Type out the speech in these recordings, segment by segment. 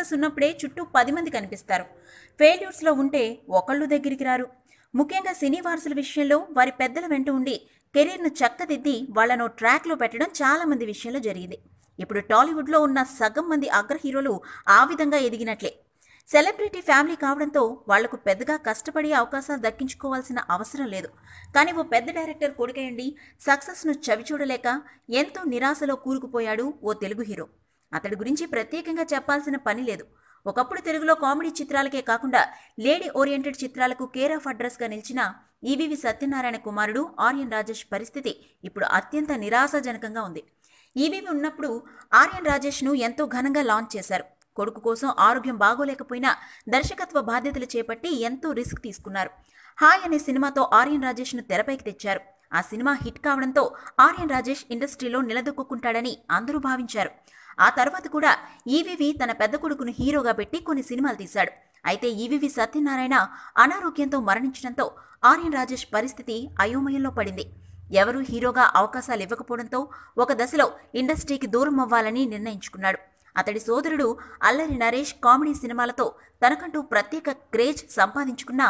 Success ఉన్నప్పుడే చుట్టూ 10 మంది కనిపిస్తారు. ఫెయిల్యూర్స్లో ఉంటే ఒకళ్ళు దగ్గరికి రారు. ముఖ్యంగా సినీ వారసుల విషయంలో వారి పెద్దల వెంట ఉండి కెరీర్ను చక్కదిద్ది వాళ్లను ట్రాక్లో పెట్టడం చాలా మంది విషయంలో జరిగింది. ఇప్పుడు టాలీవుడ్లో ఉన్న సగం మంది అగ్ర హీరోలు ఆ విధంగా ఎదిగినట్లే. సెలబ్రిటీ ఫ్యామిలీ కావడంతో వాళ్లకు పెద్దగా కష్టపడే అవకాశాలు దక్కించుకోవాల్సిన అవసరం లేదు. కానీ ఓ పెద్ద డైరెక్టర్ కొడుకయండి సక్సెస్ను చవిచూడలేక ఎంతో నిరాశలో కూరుకుపోయాడు ఓ తెలుగు హీరో. అతడి గురించి ప్రత్యేకంగా చెప్పాల్సిన పని లేదు. ఒకప్పుడు తెలుగులో కామెడీ చిత్రాలకే కాకుండా లేడీ ఓరియంటెడ్ చిత్రాలకు కేర్ ఆఫ్ అడ్రస్గా నిలిచిన ఈవీవి సత్యనారాయణ కుమారుడు ఆర్యన్ రాజేష్ పరిస్థితి ఇప్పుడు అత్యంత నిరాశాజనకంగా ఉంది. ఈవీవి ఉన్నప్పుడు ఆర్యన్ రాజేష్ను ఎంతో ఘనంగా లాంచ్ చేశారు. కొడుకు కోసం ఆరోగ్యం బాగోలేకపోయినా దర్శకత్వ బాధ్యతలు చేపట్టి ఎంతో రిస్క్ తీసుకున్నారు. హాయ్ అనే సినిమాతో ఆర్యన్ రాజేష్ను తెరపైకి తెచ్చారు. ఆ సినిమా హిట్ కావడంతో ఆర్యన్ రాజేష్ ఇండస్ట్రీలో నిలదొక్కుంటాడని అందరూ భావించారు. ఆ తర్వాత కూడా ఈవీవి తన పెద్ద కొడుకును హీరోగా పెట్టి కొన్ని సినిమాలు తీశాడు. అయితే ఈవీవి సత్యనారాయణ అనారోగ్యంతో మరణించడంతో ఆర్యన్ రాజేష్ పరిస్థితి అయోమయంలో పడింది. ఎవరూ హీరోగా అవకాశాలు ఇవ్వకపోవడంతో ఒక దశలో ఇండస్ట్రీకి దూరం అవ్వాలని నిర్ణయించుకున్నాడు. అతడి సోదరుడు అల్లరి నరేష్ కామెడీ సినిమాలతో తనకంటూ ప్రత్యేక క్రేజ్ సంపాదించుకున్నా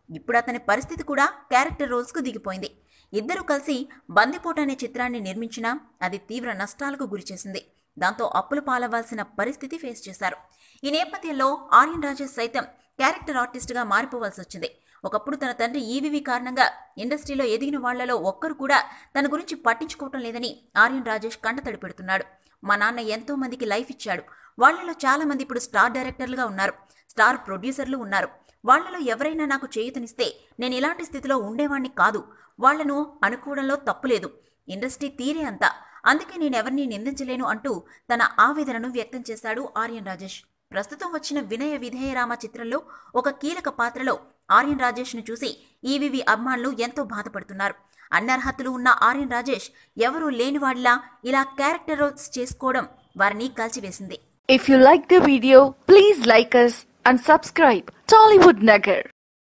ఇప్పుడు అతని పరిస్థితి కూడా క్యారెక్టర్ రోల్స్కు దిగిపోయింది. ఇద్దరూ కలిసి బందిపోటు అనే చిత్రాన్ని నిర్మించినా అది తీవ్ర నష్టాలకు గురిచేసింది. దాంతో అప్పులు పాలవ్వాల్సిన పరిస్థితి ఫేస్ చేశారు. ఈ నేపథ్యంలో ఆర్యన్ రాజేష్ సైతం క్యారెక్టర్ ఆర్టిస్ట్గా మారిపోవాల్సి వచ్చింది. ఒకప్పుడు తన తండ్రి ఈవీవి కారణంగా ఇండస్ట్రీలో ఎదిగిన వాళ్లలో ఒక్కరు కూడా తన గురించి పట్టించుకోవటం లేదని ఆర్యన్ రాజేష్ కంటతడి పెడుతున్నాడు. మా నాన్న ఎంతో మందికి లైఫ్ ఇచ్చాడు. వాళ్లలో చాలా మంది ఇప్పుడు స్టార్ డైరెక్టర్లుగా ఉన్నారు, స్టార్ ప్రొడ్యూసర్లు ఉన్నారు. వాళ్లలో ఎవరైనా నాకు చేయూతనిస్తే నేను ఇలాంటి స్థితిలో ఉండేవాణ్ణి కాదు. వాళ్లను అనుకోవడంలో తప్పులేదు. ఇండస్ట్రీ తీరే అంతా, అందుకే నేనెవరిని నిందించలేను అంటూ తన ఆవేదనను వ్యక్తం చేశాడు ఆర్యన్ రాజేష్. ప్రస్తుతం వచ్చిన వినయ విధేయరామ చిత్రంలో ఒక కీలక పాత్రలో ఆర్యన్ రాజేష్ను చూసి ఈవీవి అభిమానులు ఎంతో బాధపడుతున్నారు. అన్నర్హతలు ఉన్న ఆర్యన్ రాజేష్ ఎవరూ లేనివాడిలా ఇలా క్యారెక్టర్ రోల్స్ చేసుకోవడం వారిని కాల్చివేసింది. If you like the video, please like us and subscribe Tollywood Nagar.